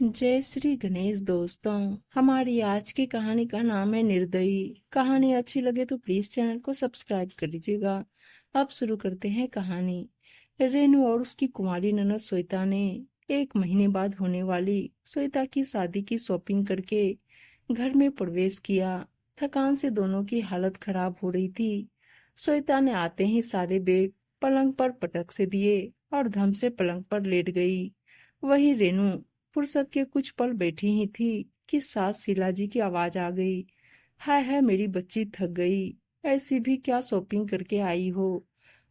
जय श्री गणेश दोस्तों। हमारी आज की कहानी का नाम है निर्दयी। कहानी अच्छी लगे तो प्लीज चैनल को सब्सक्राइब कर लीजिएगा। अब शुरू करते हैं कहानी। रेनू और उसकी कुंवारी ननद श्वेता ने 1 महीने बाद होने वाली श्वेता की शादी की शॉपिंग करके घर में प्रवेश किया। थकान से दोनों की हालत खराब हो रही थी। श्वेता ने आते ही सारे बैग पलंग पर पटक से दिए और धम से पलंग पर लेट गई। वही रेनू फुर्सत के कुछ पल बैठी ही थी कि सास शीला जी की आवाज आ गई। हाय हाय, मेरी बच्ची थक गई। ऐसी भी क्या शॉपिंग करके आई हो।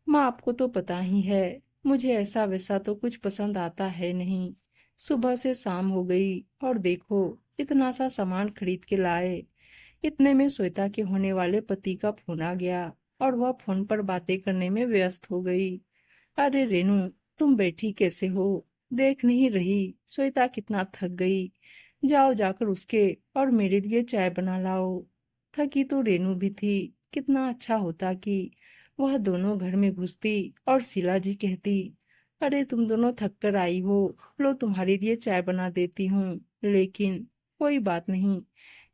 माँ, आपको तो पता ही है मुझे ऐसा वैसा तो कुछ पसंद आता है नहीं। सुबह से शाम हो गई और देखो इतना सा सामान खरीद के लाए। इतने में श्वेता के होने वाले पति का फोन आ गया और वह फोन पर बातें करने में व्यस्त हो गई। अरे रेनू, तुम बैठी कैसे हो? देख नहीं रही श्वेता कितना थक गई? जाओ जाकर उसके और मेरे लिए चाय बना लाओ। थकी तो रेनू भी थी। कितना अच्छा होता कि वह दोनों घर में घुसती और शीला जी कहती, अरे तुम दोनों थक कर आई हो, लो तुम्हारे लिए चाय बना देती हूँ। लेकिन कोई बात नहीं।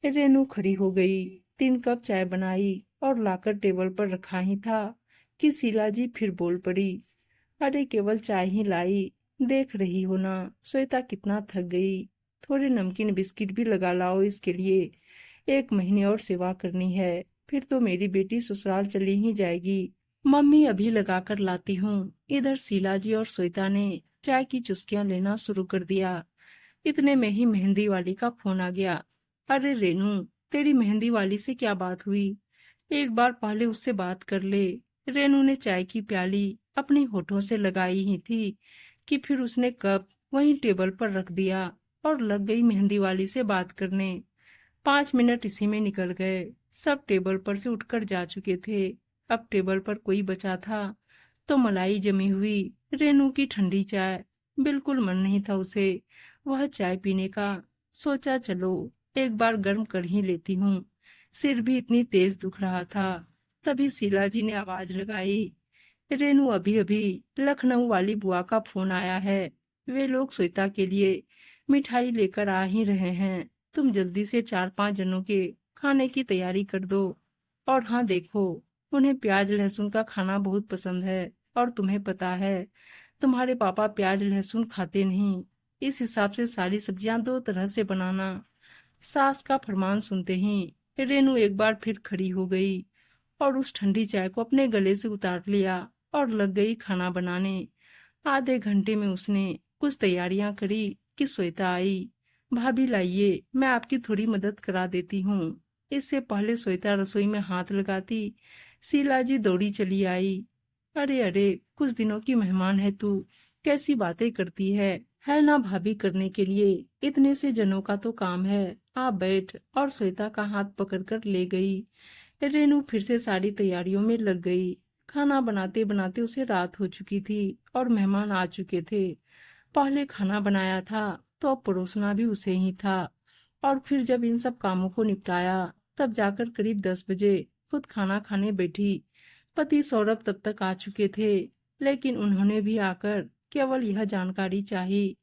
रेनू खड़ी हो गई, 3 कप चाय बनाई और लाकर टेबल पर रखा ही था कि शीला जी फिर बोल पड़ी, अरे केवल चाय ही लाई। देख रही हो ना श्वेता कितना थक गई। थोड़े नमकीन बिस्किट भी लगा लाओ इसके लिए। 1 महीने और सेवा करनी है, फिर तो मेरी बेटी ससुराल चली ही जाएगी। मम्मी अभी लगा कर लाती हूँ। इधर शीला जी और श्वेता ने चाय की चुस्कियां लेना शुरू कर दिया। इतने में ही मेहंदी वाली का फोन आ गया। अरे रेनू, तेरी मेहंदी वाली से क्या बात हुई? एक बार पहले उससे बात कर ले। रेनू ने चाय की प्याली अपने होठों से लगाई ही थी कि फिर उसने कप वहीं टेबल पर रख दिया और लग गई मेहंदी वाली से बात करने। 5 मिनट इसी में निकल गए। सब टेबल पर से उठकर जा चुके थे। अब टेबल पर कोई बचा था तो मलाई जमी हुई रेनू की ठंडी चाय। बिल्कुल मन नहीं था उसे वह चाय पीने का। सोचा चलो एक बार गर्म कर ही लेती हूँ। सिर भी इतनी तेज दुख रहा था। तभी शीला जी ने आवाज लगाई, रेनू अभी अभी लखनऊ वाली बुआ का फोन आया है। वे लोग श्वेता के लिए मिठाई लेकर आ ही रहे हैं। तुम जल्दी से 4-5 जनों के खाने की तैयारी कर दो। और हाँ देखो, उन्हें प्याज लहसुन का खाना बहुत पसंद है और तुम्हें पता है तुम्हारे पापा प्याज लहसुन खाते नहीं। इस हिसाब से सारी सब्जियां 2 तरह से बनाना। सास का फरमान सुनते ही रेनू एक बार फिर खड़ी हो गई और उस ठंडी चाय को अपने गले से उतार लिया और लग गई खाना बनाने। आधे घंटे में उसने कुछ तैयारियां करी कि श्वेता आई। भाभी लाइए, मैं आपकी थोड़ी मदद करा देती हूँ। इससे पहले श्वेता रसोई में हाथ लगाती, शीला जी दौड़ी चली आई। अरे अरे, कुछ दिनों की मेहमान है तू, कैसी बातें करती है ना भाभी करने के लिए। इतने से जनों का तो काम है, आप बैठ। और श्वेता का हाथ पकड़कर ले गई। रेनू फिर से सारी तैयारियों में लग गई। खाना बनाते बनाते उसे रात हो चुकी थी और मेहमान आ चुके थे। पहले खाना बनाया था तो अब परोसना भी उसे ही था। और फिर जब इन सब कामों को निपटाया तब जाकर करीब 10 बजे खुद खाना खाने बैठी। पति सौरभ तब तक आ चुके थे, लेकिन उन्होंने भी आकर केवल यह जानकारी चाही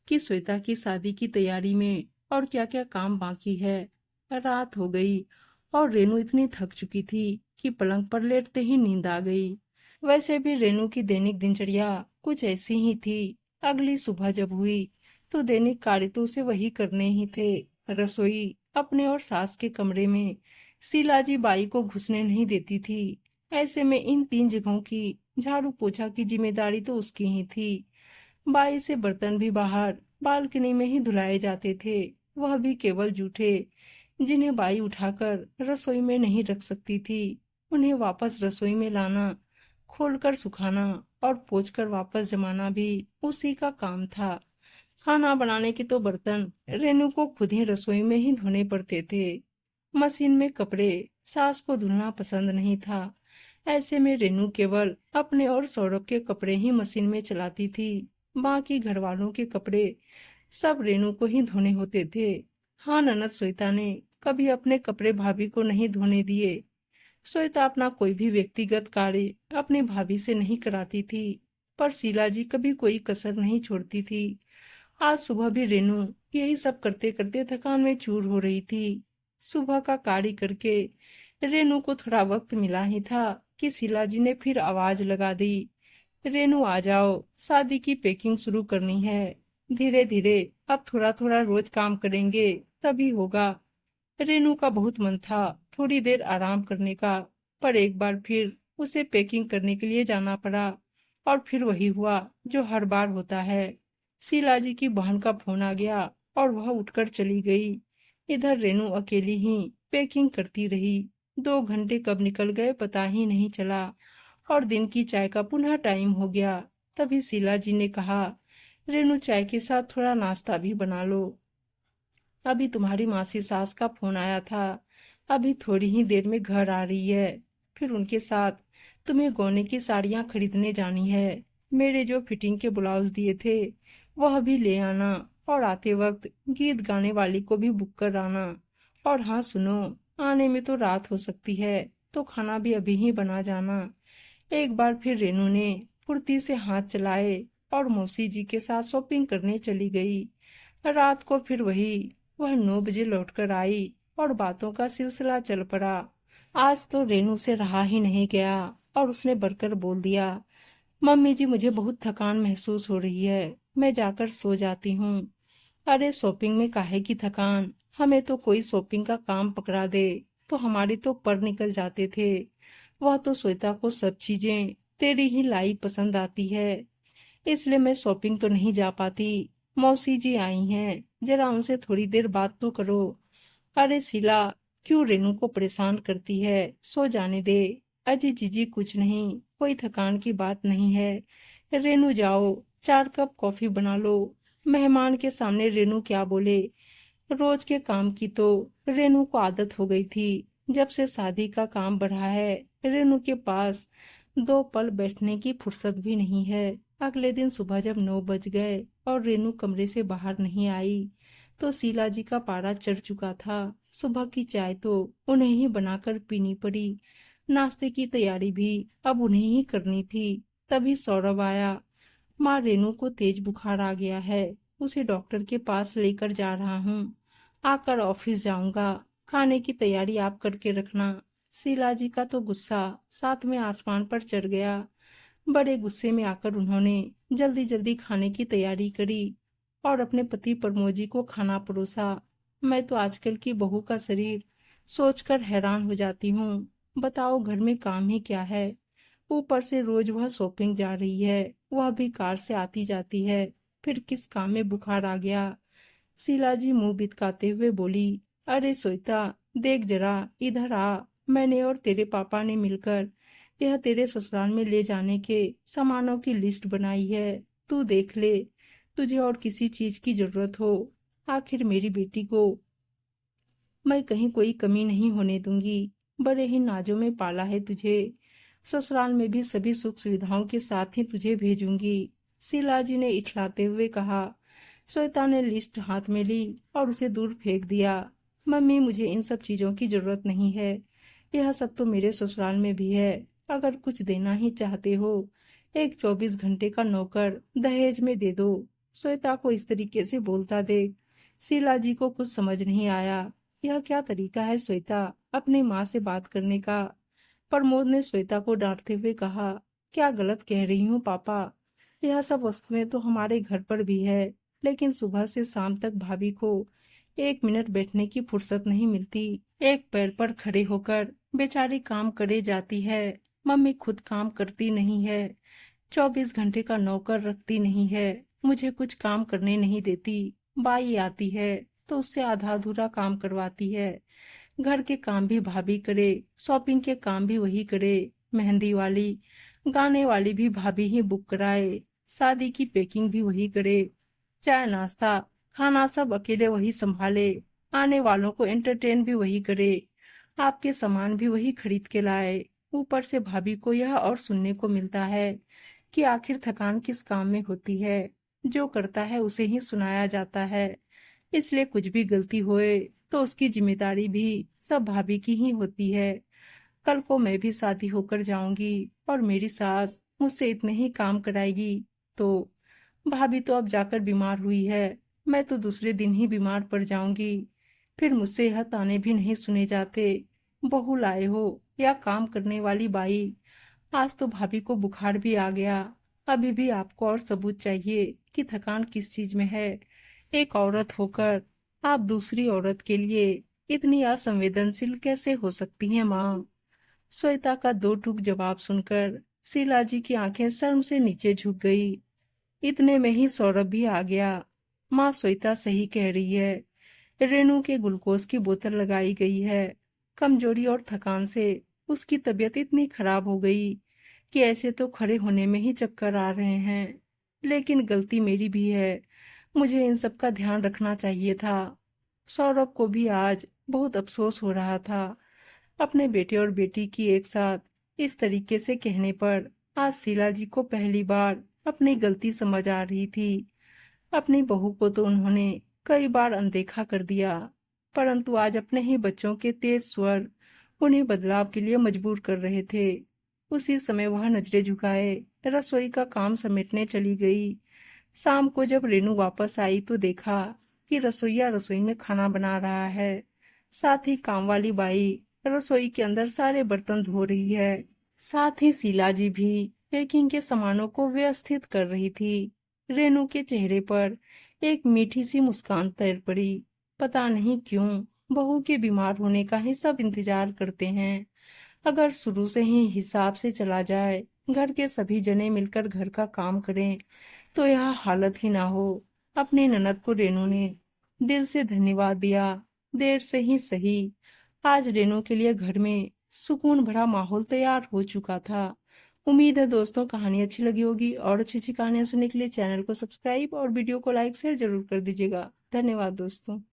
कि श्वेता की शादी की तैयारी में और क्या क्या काम बाकी है। रात हो गई और रेनू इतनी थक चुकी थी कि पलंग पर लेटते ही नींद आ गई। वैसे भी रेनू की दैनिक दिनचर्या कुछ ऐसी ही थी। अगली सुबह जब हुई तो दैनिक कार्य तो उसे वही करने ही थे। रसोई, अपने और सास के कमरे में शीला जी बाई को घुसने नहीं देती थी। ऐसे में इन 3 जगहों की झाड़ू पोछा की जिम्मेदारी तो उसकी ही थी। बाई से बर्तन भी बाहर बालकनी में ही धुलाए जाते थे, वह भी केवल जूठे, जिन्हें बाई उठाकर रसोई में नहीं रख सकती थी। उन्हें वापस रसोई में लाना, खोलकर सुखाना और पोंछकर वापस जमाना भी उसी का काम था। खाना बनाने के तो बर्तन रेनू को खुद ही रसोई में ही धोने पड़ते थे। मशीन में कपड़े सास को धुलना पसंद नहीं था। ऐसे में रेनू केवल अपने और सौरभ के कपड़े ही मशीन में चलाती थी। बाकी घर वालों के कपड़े सब रेनू को ही धोने होते थे। हाँ, ननद श्वेता ने कभी अपने कपड़े भाभी को नहीं धोने दिए। श्वेता अपना कोई भी व्यक्तिगत कार्य अपनी भाभी से नहीं कराती थी, पर शीला जी कभी कोई कसर नहीं छोड़ती थी। आज सुबह भी रेनू यही सब करते करते थकान में चूर हो रही थी। सुबह का कार्य करके रेनू को थोड़ा वक्त मिला ही था कि शीला जी ने फिर आवाज लगा दी, रेनू आ जाओ, शादी की पैकिंग शुरू करनी है। धीरे धीरे अब थोड़ा थोड़ा रोज काम करेंगे, तभी होगा। रेनू का बहुत मन था थोड़ी देर आराम करने का, पर एक बार फिर उसे पैकिंग करने के लिए जाना पड़ा। और फिर वही हुआ जो हर बार होता है। शीला जी की बहन का फोन आ गया और वह उठकर चली गई। इधर रेनू अकेली ही पैकिंग करती रही। 2 घंटे कब निकल गए पता ही नहीं चला, और दिन की चाय का पुनः टाइम हो गया। तभी शीला जी ने कहा, रेनू चाय के साथ थोड़ा नाश्ता भी बना लो। अभी तुम्हारी मासी सास का फोन आया था, अभी थोड़ी ही देर में घर आ रही है। फिर उनके साथ तुम्हें गौने की साड़ियां खरीदने जानी है। मेरे जो फिटिंग के ब्लाउज दिए थे वह भी ले आना, और आते वक्त गीत गाने वाली को भी बुक कर आना। और हाँ सुनो, आने में तो रात हो सकती है, तो खाना भी अभी ही बना जाना। एक बार फिर रेनू ने फुर्ती से हाथ चलाए और मौसी जी के साथ शॉपिंग करने चली गई। रात को फिर वह 9 बजे लौटकर आई और बातों का सिलसिला चल पड़ा। आज तो रेनू से रहा ही नहीं गया और उसने बढ़कर बोल दिया, मम्मी जी मुझे बहुत थकान महसूस हो रही है, मैं जाकर सो जाती हूँ। अरे शॉपिंग में काहे की थकान, हमें तो कोई शॉपिंग का काम पकड़ा दे तो हमारे तो पर निकल जाते थे। वह तो श्वेता को सब चीजें तेरी ही लाई पसंद आती है, इसलिए मैं शॉपिंग तो नहीं जा पाती। मौसी जी आई हैं, जरा उनसे थोड़ी देर बात तो करो। अरे शीला, क्यों रेनू को परेशान करती है, सो जाने दे। अजी जीजी कुछ नहीं, कोई थकान की बात नहीं है। रेनू जाओ, 4 कप कॉफी बना लो। मेहमान के सामने रेनू क्या बोले। रोज के काम की तो रेनू को आदत हो गई थी। जब से शादी का काम बढ़ा है, रेनू के पास 2 पल बैठने की फुर्सत भी नहीं है। अगले दिन सुबह जब 9 बज गए और रेनू कमरे से बाहर नहीं आई, तो शीला जी का पारा चढ़ चुका था। सुबह की चाय तो उन्हें ही बनाकर पीनी पड़ी, नाश्ते की तैयारी भी अब उन्हें ही करनी थी। तभी सौरभ आया, माँ रेनू को तेज बुखार आ गया है, उसे डॉक्टर के पास लेकर जा रहा हूँ, आकर ऑफिस जाऊंगा, खाने की तैयारी आप करके रखना। शीला जी का तो गुस्सा साथ में आसमान पर चढ़ गया। बड़े गुस्से में आकर उन्होंने जल्दी जल्दी खाने की तैयारी करी और अपने पति प्रमोद जी को खाना परोसा। मैं तो आजकल की बहू का शरीर सोचकर हैरान हो जाती हूँ। बताओ घर में काम ही क्या है, ऊपर से रोज वह शॉपिंग जा रही है, वह भी कार से आती जाती है, फिर किस काम में बुखार आ गया। शीला जी मुंह बिदकाते हुए बोली, अरे श्वेता देख जरा, इधर आ। मैंने और तेरे पापा ने मिलकर यह तेरे ससुराल में ले जाने के सामानों की लिस्ट बनाई है। तू देख ले, तुझे और किसी चीज की जरूरत हो, आखिर मेरी बेटी को मैं कहीं कोई कमी नहीं होने दूंगी। बड़े ही नाजों में पाला है तुझे, ससुराल में भी सभी सुख सुविधाओं के साथ ही तुझे भेजूंगी। शीला जी ने इठलाते हुए कहा। श्वेता ने लिस्ट हाथ में ली और उसे दूर फेंक दिया। मम्मी मुझे इन सब चीजों की जरूरत नहीं है, यह सब तो मेरे ससुराल में भी है। अगर कुछ देना ही चाहते हो, एक 24 घंटे का नौकर दहेज में दे दो। श्वेता को इस तरीके से बोलता देख शीला जी को कुछ समझ नहीं आया। यह क्या तरीका है श्वेता अपनी माँ से बात करने का। प्रमोद ने श्वेता को डांटते हुए कहा, क्या गलत कह रही हूँ पापा, यह सब वस्तुएं तो हमारे घर पर भी है, लेकिन सुबह से शाम तक भाभी को 1 मिनट बैठने की फुर्सत नहीं मिलती। एक पैर पर खड़े होकर बेचारी काम करे जाती है। मम्मी खुद काम करती नहीं है, 24 घंटे का नौकर रखती नहीं है, मुझे कुछ काम करने नहीं देती। बाई आती है तो उससे आधा अधूरा काम करवाती है। घर के काम भी भाभी करे, शॉपिंग के काम भी वही करे, मेहंदी वाली गाने वाली भी भाभी ही बुक कराए, शादी की पैकिंग भी वही करे, चाय नाश्ता खाना सब अकेले वही संभाले, आने वालों को एंटरटेन भी वही करे, आपके सामान भी वही खरीद के लाए। ऊपर से भाभी को यह और सुनने को मिलता है कि आखिर थकान किस काम में होती है, जो करता है उसे ही सुनाया जाता है, इसलिए कुछ भी गलती होए तो उसकी जिम्मेदारी भी सब भाभी की ही होती है। कल को मैं भी शादी होकर जाऊंगी और मेरी सास मुझसे इतने ही काम कराएगी, तो भाभी तो अब जाकर बीमार हुई है, मैं तो दूसरे दिन ही बीमार पड़ जाऊंगी। फिर मुझसे यह ताने भी नहीं सुने जाते। बहू लाए हो या काम करने वाली बाई। आज तो भाभी को बुखार भी आ गया। अभी भी आपको और सबूत चाहिए कि थकान किस चीज में है। एक औरत होकर आप दूसरी औरत के लिए इतनी असंवेदनशील कैसे हो सकती हैं माँ? श्वेता का दो टूक जवाब सुनकर शीला जी की आंखें शर्म से नीचे झुक गई। इतने में ही सौरभ भी आ गया। माँ श्वेता सही कह रही है। रेनू के ग्लूकोज की बोतल लगाई गई है। कमजोरी और थकान से उसकी तबीयत इतनी खराब हो गई कि ऐसे तो खड़े होने में ही चक्कर आ रहे हैं। लेकिन गलती मेरी भी है। मुझे इन सब का ध्यान रखना चाहिए था। सौरभ को भी आज बहुत अफसोस हो रहा था। अपने बेटे और बेटी की एक साथ इस तरीके से कहने पर आज शीला जी को पहली बार अपनी गलती समझ आ रही थी। अपनी बहू को तो उन्होंने कई बार अनदेखा कर दिया, परंतु आज अपने ही बच्चों के तेज स्वर उन्हें बदलाव के लिए मजबूर कर रहे थे। उसी समय वह नजरें झुकाए रसोई का काम समेटने चली गई। शाम को जब रेनू वापस आई तो देखा कि रसोईया रसोई में खाना बना रहा है। साथ ही काम वाली बाई रसोई के अंदर सारे बर्तन धो रही है। साथ ही शीला जी भी पैकिंग के सामानों को व्यवस्थित कर रही थी। रेनू के चेहरे पर एक मीठी सी मुस्कान तैर पड़ी। पता नहीं क्यों बहू के बीमार होने का ही सब इंतजार करते हैं। अगर शुरू से ही हिसाब से चला जाए, घर के सभी जने मिलकर घर का काम करें, तो यह हालत ही ना हो। अपनी ननद को रेनू ने दिल से धन्यवाद दिया। देर से ही सही, आज रेनू के लिए घर में सुकून भरा माहौल तैयार हो चुका था। उम्मीद है दोस्तों कहानी अच्छी लगी होगी, और अच्छी अच्छी कहानियां सुनने के लिए चैनल को सब्सक्राइब और वीडियो को लाइक शेयर जरूर कर दीजिएगा। धन्यवाद दोस्तों।